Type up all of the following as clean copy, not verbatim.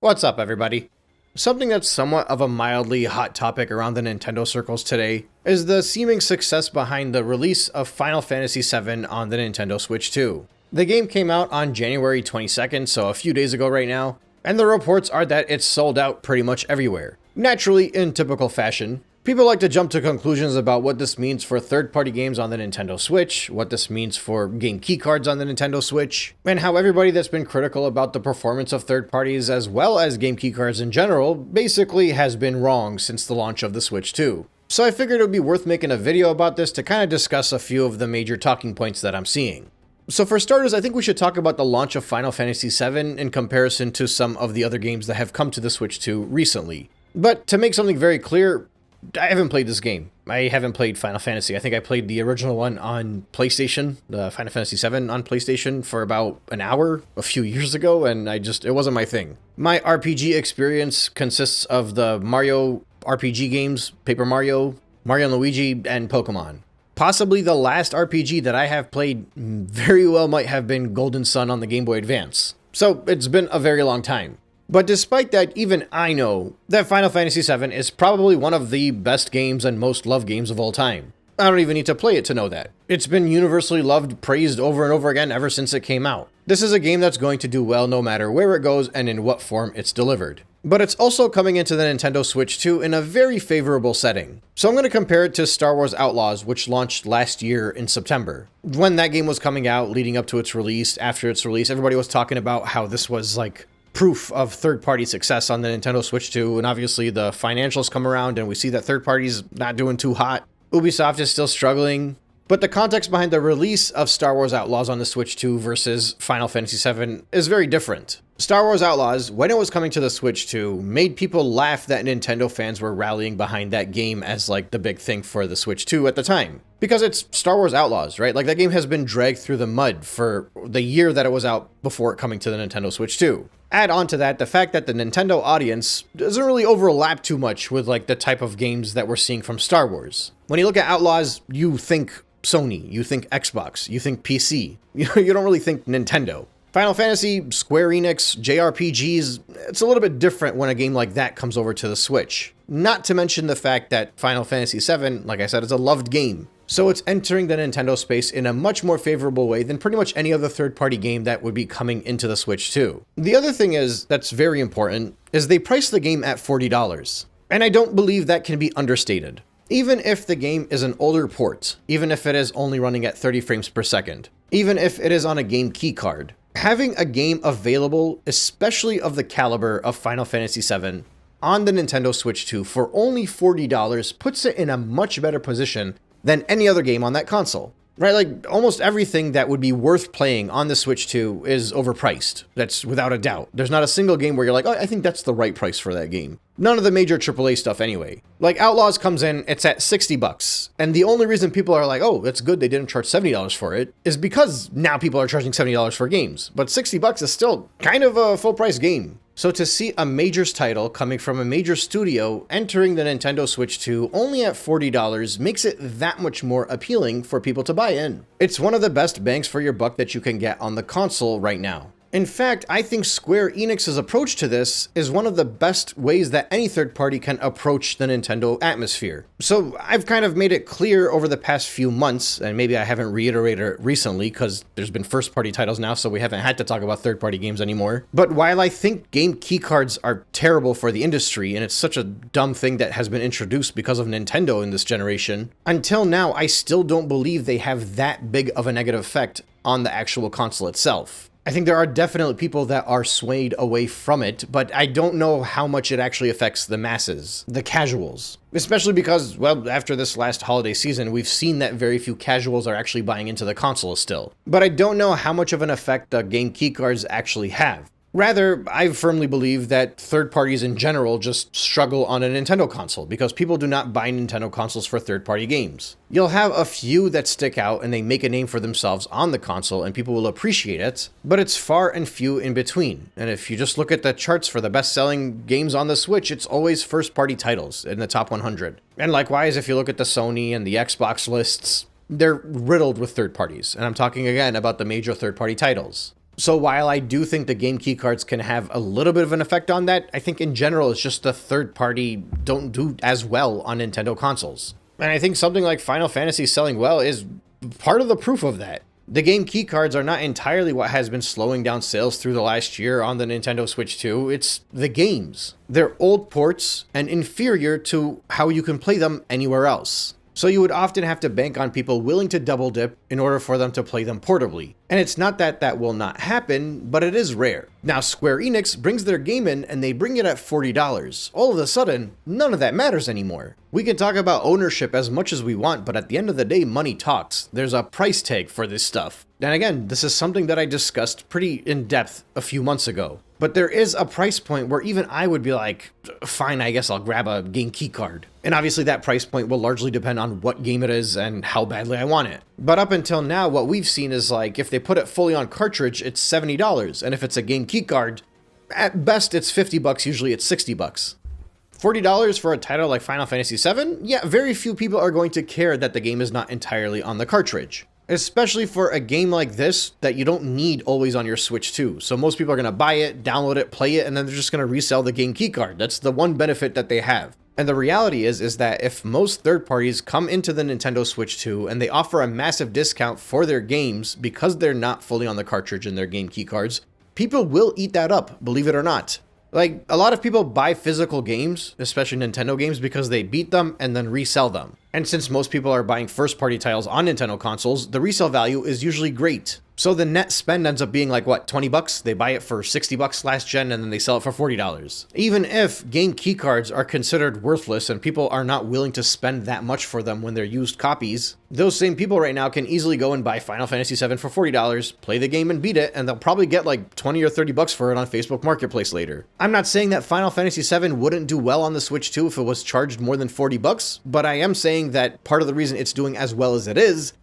What's up, everybody? Something that's somewhat of a mildly hot topic around the Nintendo circles today is the seeming success behind the release of Final Fantasy VII on the Nintendo Switch 2. The game came out on January 22nd, so a few days ago right now, and the reports are that it's sold out pretty much everywhere. Naturally, in typical fashion, people like to jump to conclusions about what this means for third-party games on the Nintendo Switch, what this means for game keycards on the Nintendo Switch, and how everybody that's been critical about the performance of third parties as well as game keycards in general basically has been wrong since the launch of the Switch 2. So I figured it would be worth making a video about this to kind of discuss a few of the major talking points that I'm seeing. So for starters, I think we should talk about the launch of Final Fantasy VII in comparison to some of the other games that have come to the Switch 2 recently. But to make something very clear, I haven't played this game. I haven't played Final Fantasy. I think I played the original one on PlayStation, the Final Fantasy VII on PlayStation for about an hour a few years ago, and it wasn't my thing. My RPG experience consists of the Mario RPG games, Paper Mario, Mario & Luigi, and Pokemon. Possibly the last RPG that I have played very well might have been Golden Sun on the Game Boy Advance. So it's been a very long time. But despite that, even I know that Final Fantasy VII is probably one of the best games and most loved games of all time. I don't even need to play it to know that. It's been universally loved, praised over and over again ever since it came out. This is a game that's going to do well no matter where it goes and in what form it's delivered. But it's also coming into the Nintendo Switch 2 in a very favorable setting. So I'm going to compare it to Star Wars Outlaws, which launched last year in September. When that game was coming out, leading up to its release, after its release, everybody was talking about how this was like proof of third-party success on the Nintendo Switch 2, and obviously the financials come around and we see that third parties not doing too hot. Ubisoft is still struggling, but the context behind the release of Star Wars Outlaws on the Switch 2 versus Final Fantasy VII is very different. Star Wars Outlaws, when it was coming to the Switch 2, made people laugh that Nintendo fans were rallying behind that game as like the big thing for the Switch 2 at the time. Because it's Star Wars Outlaws, right? Like that game has been dragged through the mud for the year that it was out before it coming to the Nintendo Switch 2. Add on to that the fact that the Nintendo audience doesn't really overlap too much with like the type of games that we're seeing from Star Wars. When you look at Outlaws, you think Sony, you think Xbox, you think PC. You don't really think Nintendo. Final Fantasy, Square Enix, JRPGs, it's a little bit different when a game like that comes over to the Switch. Not to mention the fact that Final Fantasy VII, like I said, is a loved game. So it's entering the Nintendo space in a much more favorable way than pretty much any other third-party game that would be coming into the Switch 2. The other thing that's very important is they price the game at $40. And I don't believe that can be understated. Even if the game is an older port, even if it is only running at 30 frames per second, even if it is on a game keycard, having a game available, especially of the caliber of Final Fantasy VII, on the Nintendo Switch 2 for only $40 puts it in a much better position than any other game on that console. Right, like almost everything that would be worth playing on the Switch 2 is overpriced. That's without a doubt. There's not a single game where you're like, oh, I think that's the right price for that game. None of the major AAA stuff anyway. Like Outlaws comes in, it's at $60. And the only reason people are like, oh, that's good they didn't charge $70 for it, is because now people are charging $70 for games. But $60 is still kind of a full price game. So to see a majors title coming from a major studio entering the Nintendo Switch 2 only at $40 makes it that much more appealing for people to buy in. It's one of the best bangs for your buck that you can get on the console right now. In fact, I think Square Enix's approach to this is one of the best ways that any third party can approach the Nintendo atmosphere. So I've kind of made it clear over the past few months, and maybe I haven't reiterated it recently because there's been first party titles now, so we haven't had to talk about third party games anymore. But while I think game keycards are terrible for the industry, and it's such a dumb thing that has been introduced because of Nintendo in this generation, until now I still don't believe they have that big of a negative effect on the actual console itself. I think there are definitely people that are swayed away from it, but I don't know how much it actually affects the masses, the casuals. Especially because, well, after this last holiday season, we've seen that very few casuals are actually buying into the console still. But I don't know how much of an effect the game keycards actually have. Rather, I firmly believe that third parties in general just struggle on a Nintendo console because people do not buy Nintendo consoles for third-party games. You'll have a few that stick out and they make a name for themselves on the console and people will appreciate it, but it's far and few in between. And if you just look at the charts for the best-selling games on the Switch, it's always first-party titles in the top 100. And likewise, if you look at the Sony and the Xbox lists, they're riddled with third parties. And I'm talking again about the major third-party titles. So while I do think the game keycards can have a little bit of an effect on that, I think in general it's just the third party don't do as well on Nintendo consoles. And I think something like Final Fantasy selling well is part of the proof of that. The game keycards are not entirely what has been slowing down sales through the last year on the Nintendo Switch 2, it's the games. They're old ports and inferior to how you can play them anywhere else. So you would often have to bank on people willing to double dip in order for them to play them portably. And it's not that that will not happen, but it is rare. Now Square Enix brings their game in and they bring it at $40. All of a sudden, none of that matters anymore. We can talk about ownership as much as we want, but at the end of the day, money talks. There's a price tag for this stuff. And again, this is something that I discussed pretty in depth a few months ago. But there is a price point where even I would be like, fine, I guess I'll grab a game keycard. And obviously that price point will largely depend on what game it is and how badly I want it. But up until now, what we've seen is like, if they put it fully on cartridge, it's $70. And if it's a game keycard, at best it's $50, usually it's $60. $40 for a title like Final Fantasy VII? Yeah, very few people are going to care that the game is not entirely on the cartridge. Especially for a game like this that you don't need always on your Switch 2. So most people are going to buy it, download it, play it, and then they're just going to resell the game keycard. That's the one benefit that they have. And the reality is that if most third parties come into the Nintendo Switch 2 and they offer a massive discount for their games because they're not fully on the cartridge in their game keycards, people will eat that up, believe it or not. Like, a lot of people buy physical games, especially Nintendo games, because they beat them and then resell them. And since most people are buying first-party titles on Nintendo consoles, the resale value is usually great. So the net spend ends up being like, what, $20? They buy it for $60 last gen and then they sell it for $40. Even if game keycards are considered worthless and people are not willing to spend that much for them when they're used copies, those same people right now can easily go and buy Final Fantasy VII for $40, play the game and beat it, and they'll probably get like 20 or $30 for it on Facebook Marketplace later. I'm not saying that Final Fantasy VII wouldn't do well on the Switch 2 if it was charged more than $40, but I am saying that part of the reason it's doing as well as it is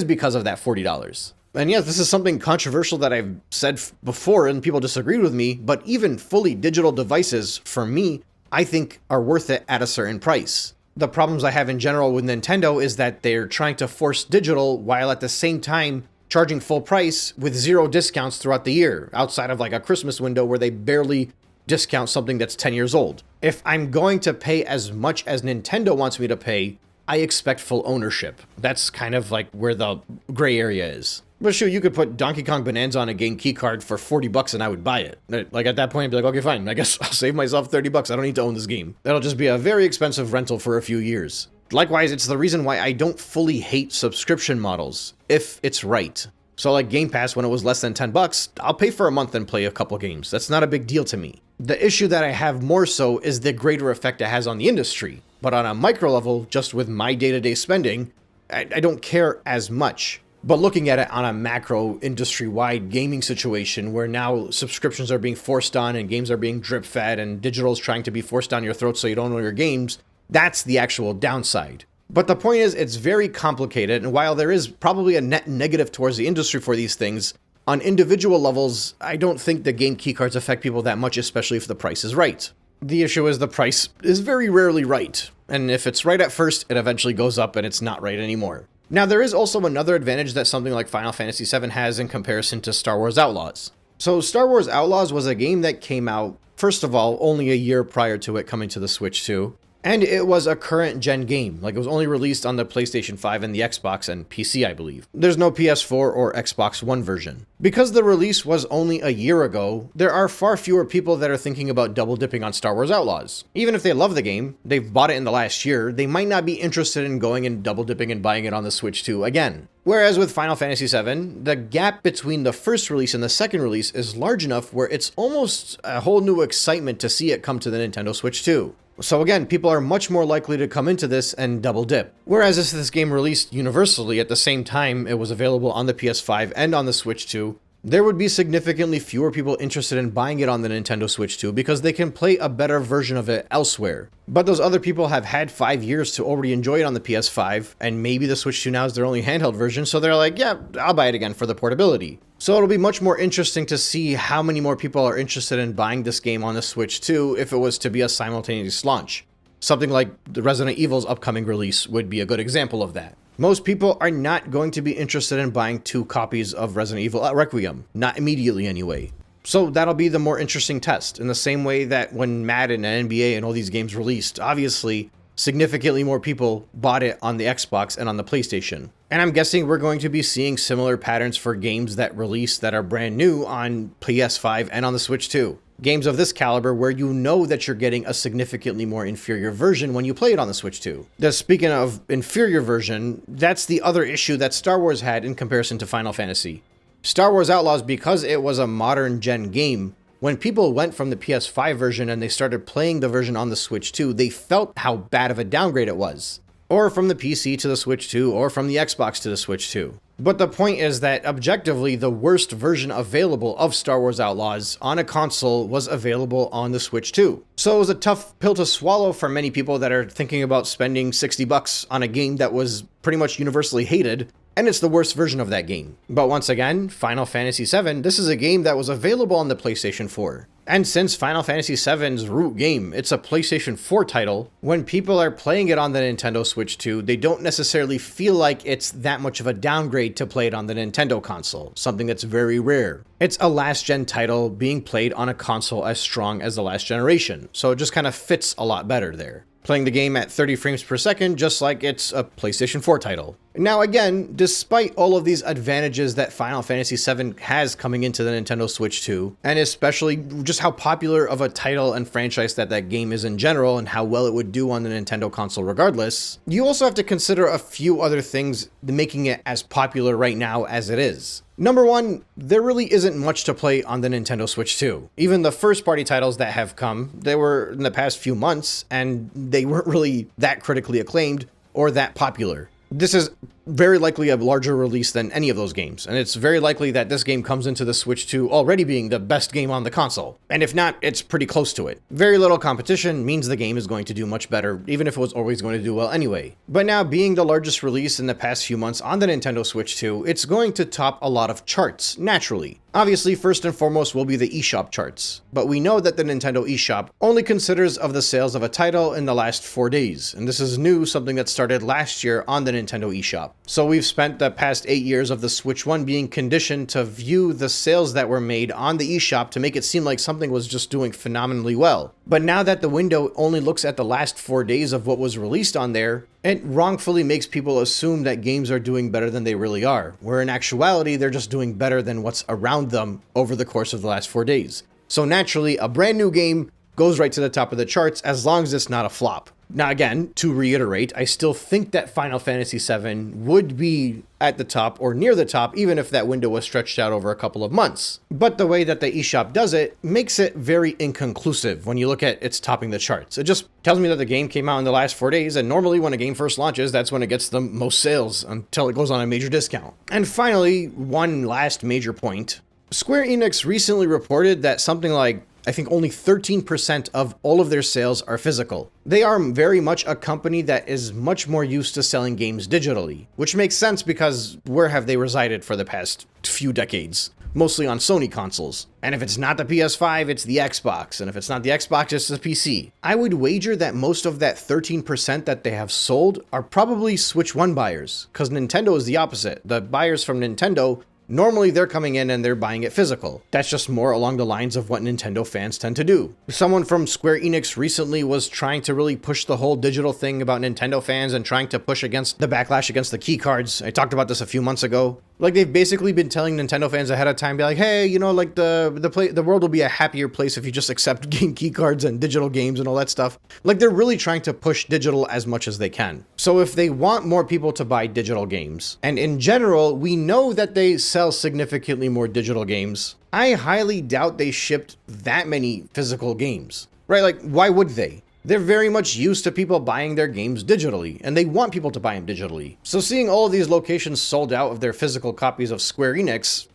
because of that $40. And yes, this is something controversial that I've said before and people disagreed with me, but even fully digital devices, for me, I think are worth it at a certain price. The problems I have in general with Nintendo is that they're trying to force digital while at the same time charging full price with zero discounts throughout the year, outside of like a Christmas window where they barely discount something that's 10 years old. If I'm going to pay as much as Nintendo wants me to pay, I expect full ownership. That's kind of like where the gray area is. But shoot, you could put Donkey Kong Bonanza on a game keycard for $40 and I would buy it. Like at that point, I'd be like, okay, fine. I guess I'll save myself $30. I don't need to own this game. That'll just be a very expensive rental for a few years. Likewise, it's the reason why I don't fully hate subscription models, if it's right. So like Game Pass, when it was less than $10, I'll pay for a month and play a couple games. That's not a big deal to me. The issue that I have more so is the greater effect it has on the industry. But on a micro level, just with my day-to-day spending, I don't care as much. But looking at it on a macro industry-wide gaming situation where now subscriptions are being forced on and games are being drip-fed and digital is trying to be forced down your throat so you don't know your games, that's the actual downside. But the point is, it's very complicated, and while there is probably a net negative towards the industry for these things, on individual levels, I don't think the game keycards affect people that much, especially if the price is right. The issue is the price is very rarely right, and if it's right at first, it eventually goes up and it's not right anymore. Now, there is also another advantage that something like Final Fantasy VII has in comparison to Star Wars Outlaws. So Star Wars Outlaws was a game that came out, first of all, only a year prior to it coming to the Switch 2. And it was a current gen game, like it was only released on the PlayStation 5 and the Xbox and PC, I believe. There's no PS4 or Xbox One version. Because the release was only a year ago, there are far fewer people that are thinking about double dipping on Star Wars Outlaws. Even if they love the game, they've bought it in the last year, they might not be interested in going and double dipping and buying it on the Switch 2 again. Whereas with Final Fantasy VII, the gap between the first release and the second release is large enough where it's almost a whole new excitement to see it come to the Nintendo Switch 2. So again, people are much more likely to come into this and double dip. Whereas if this game released universally at the same time it was available on the PS5 and on the Switch 2, there would be significantly fewer people interested in buying it on the Nintendo Switch 2 because they can play a better version of it elsewhere. But those other people have had 5 years to already enjoy it on the PS5, and maybe the Switch 2 now is their only handheld version, so they're like, yeah, I'll buy it again for the portability. So it'll be much more interesting to see how many more people are interested in buying this game on the Switch 2 if it was to be a simultaneous launch. Something like the Resident Evil's upcoming release would be a good example of that. Most people are not going to be interested in buying 2 copies of Resident Evil Requiem, not immediately anyway. So that'll be the more interesting test, in the same way that when Madden and NBA and all these games released, obviously, significantly more people bought it on the Xbox and on the PlayStation. And I'm guessing we're going to be seeing similar patterns for games that release that are brand new on PS5 and on the Switch too. Games of this caliber where you know that you're getting a significantly more inferior version when you play it on the Switch 2. Speaking of inferior version, that's the other issue that Star Wars had in comparison to Final Fantasy. Star Wars Outlaws, because it was a modern gen game, when people went from the PS5 version and they started playing the version on the Switch 2, they felt how bad of a downgrade it was. Or from the PC to the Switch 2, or from the Xbox to the Switch 2. But the point is that objectively, the worst version available of Star Wars Outlaws on a console was available on the Switch 2. So it was a tough pill to swallow for many people that are thinking about spending $60 on a game that was pretty much universally hated, and it's the worst version of that game. But once again, Final Fantasy VII, this is a game that was available on the PlayStation 4. And since Final Fantasy VII's root game, it's a PlayStation 4 title, when people are playing it on the Nintendo Switch 2, they don't necessarily feel like it's that much of a downgrade to play it on the Nintendo console, something that's very rare. It's a last-gen title being played on a console as strong as the last generation, so it just kind of fits a lot better there. Playing the game at 30 frames per second, just like it's a PlayStation 4 title. Now again, despite all of these advantages that Final Fantasy VII has coming into the Nintendo Switch 2, and especially just how popular of a title and franchise that game is in general, and how well it would do on the Nintendo console regardless, you also have to consider a few other things making it as popular right now as it is. Number one, there really isn't much to play on the Nintendo Switch 2. Even the first-party titles that have come, they were in the past few months, and they weren't really that critically acclaimed or that popular. This is very likely a larger release than any of those games, and it's very likely that this game comes into the Switch 2 already being the best game on the console. And if not, it's pretty close to it. Very little competition means the game is going to do much better, even if it was always going to do well anyway. But now, being the largest release in the past few months on the Nintendo Switch 2, it's going to top a lot of charts, naturally. Obviously, first and foremost will be the eShop charts, but we know that the Nintendo eShop only considers of the sales of a title in the last 4 days, and this is new, something that started last year on the Nintendo eShop. So we've spent the past 8 years of the Switch 1 being conditioned to view the sales that were made on the eShop to make it seem like something was just doing phenomenally well. But now that the window only looks at the last 4 days of what was released on there, it wrongfully makes people assume that games are doing better than they really are, where in actuality, they're just doing better than what's around them over the course of the last 4 days. So naturally, a brand new game goes right to the top of the charts as long as it's not a flop. Now again, to reiterate, I still think that Final Fantasy VII would be at the top or near the top, even if that window was stretched out over a couple of months. But the way that the eShop does it makes it very inconclusive when you look at its topping the charts. It just tells me that the game came out in the last 4 days, and normally when a game first launches, that's when it gets the most sales until it goes on a major discount. And finally, one last major point. Square Enix recently reported that something like I think only 13% of all of their sales are physical. They are very much a company that is much more used to selling games digitally, which makes sense because where have they resided for the past few decades? Mostly on Sony consoles. And if it's not the PS5, it's the Xbox. And if it's not the Xbox, it's the PC. I would wager that most of that 13% that they have sold are probably Switch 1 buyers, because Nintendo is the opposite. The buyers from Nintendo, normally they're coming in and they're buying it physical. That's just more along the lines of what Nintendo fans tend to do. Someone from Square Enix recently was trying to really push the whole digital thing about Nintendo fans and trying to push against the backlash against the key cards. I talked about this a few months ago. Like, they've basically been telling Nintendo fans ahead of time, be like, hey, you know, like the world will be a happier place if you just accept game key cards and digital games and all that stuff. Like, they're really trying to push digital as much as they can. So if they want more people to buy digital games, and in general, we know that they sell significantly more digital games, I highly doubt they shipped that many physical games, right? Like, why would they? They're very much used to people buying their games digitally, and they want people to buy them digitally. So seeing all of these locations sold out of their physical copies of Square Enix,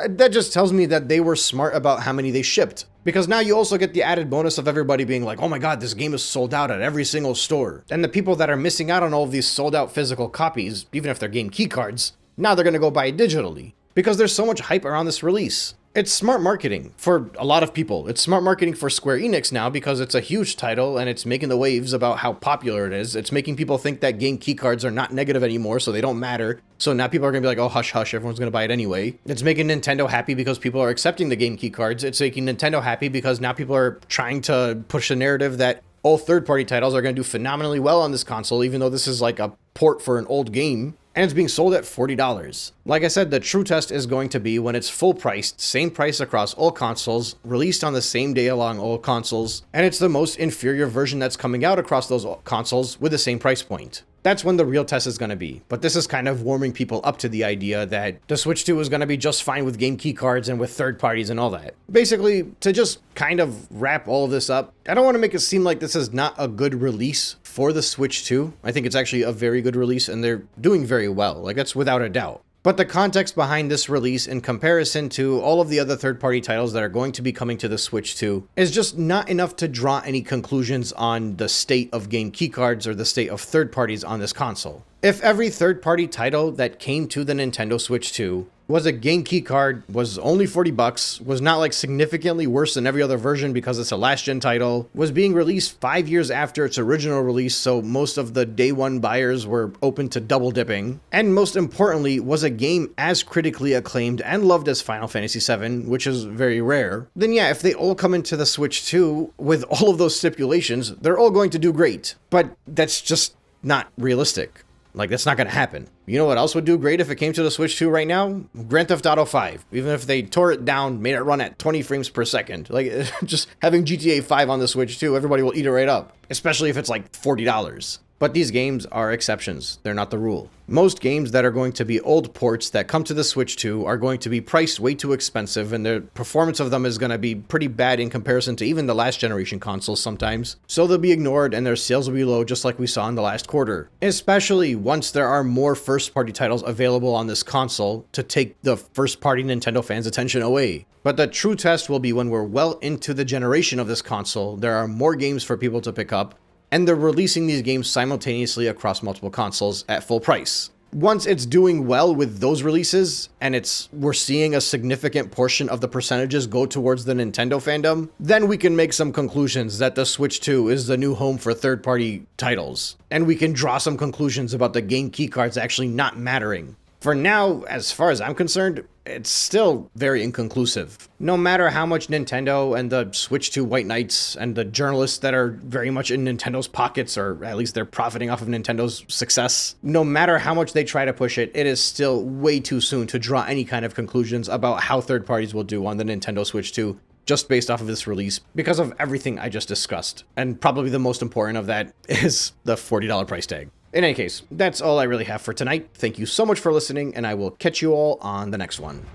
that just tells me that they were smart about how many they shipped. Because now you also get the added bonus of everybody being like, oh my god, this game is sold out at every single store. And the people that are missing out on all of these sold out physical copies, even if they're game key cards, now they're going to go buy it digitally. Because there's so much hype around this release. It's smart marketing for a lot of people. It's smart marketing for Square Enix now because it's a huge title and it's making the waves about how popular it is. It's making people think that game keycards are not negative anymore, so they don't matter. So now people are going to be like, oh, hush, hush, everyone's going to buy it anyway. It's making Nintendo happy because people are accepting the game keycards. It's making Nintendo happy because now people are trying to push the narrative that all third-party titles are going to do phenomenally well on this console, even though this is like a port for an old game. And it's being sold at $40. Like I said, the true test is going to be when it's full priced, same price across all consoles, released on the same day along all consoles, and it's the most inferior version that's coming out across those consoles with the same price point. That's when the real test is going to be. But this is kind of warming people up to the idea that the Switch 2 is going to be just fine with game keycards and with third parties and all that. Basically, to just kind of wrap all of this up, I don't want to make it seem like this is not a good release for the Switch 2. I think it's actually a very good release and they're doing very well. Like, that's without a doubt. But the context behind this release in comparison to all of the other third-party titles that are going to be coming to the Switch 2 is just not enough to draw any conclusions on the state of game keycards or the state of third parties on this console. If every third-party title that came to the Nintendo Switch 2 was a game keycard, was only $40, was not like significantly worse than every other version because it's a last-gen title, was being released 5 years after its original release, so most of the day one buyers were open to double dipping, and most importantly, was a game as critically acclaimed and loved as Final Fantasy VII, which is very rare, then yeah, if they all come into the Switch 2 with all of those stipulations, they're all going to do great. But that's just not realistic. Like, that's not going to happen. You know what else would do great if it came to the Switch 2 right now? Grand Theft Auto 5. Even if they tore it down, made it run at 20 frames per second. Like, just having GTA 5 on the Switch 2, everybody will eat it right up. Especially if it's like $40. But these games are exceptions. They're not the rule. Most games that are going to be old ports that come to the Switch 2 are going to be priced way too expensive, and the performance of them is going to be pretty bad in comparison to even the last generation consoles sometimes. So they'll be ignored and their sales will be low, just like we saw in the last quarter. Especially once there are more first-party titles available on this console to take the first-party Nintendo fans' attention away. But the true test will be when we're well into the generation of this console, there are more games for people to pick up, and they're releasing these games simultaneously across multiple consoles at full price. Once it's doing well with those releases, and we're seeing a significant portion of the percentages go towards the Nintendo fandom, then we can make some conclusions that the Switch 2 is the new home for third-party titles. And we can draw some conclusions about the game keycards actually not mattering. For now, as far as I'm concerned, it's still very inconclusive. No matter how much Nintendo and the Switch 2 White Knights and the journalists that are very much in Nintendo's pockets, or at least they're profiting off of Nintendo's success, no matter how much they try to push it, it is still way too soon to draw any kind of conclusions about how third parties will do on the Nintendo Switch 2, just based off of this release, because of everything I just discussed. And probably the most important of that is the $40 price tag. In any case, that's all I really have for tonight. Thank you so much for listening, and I will catch you all on the next one.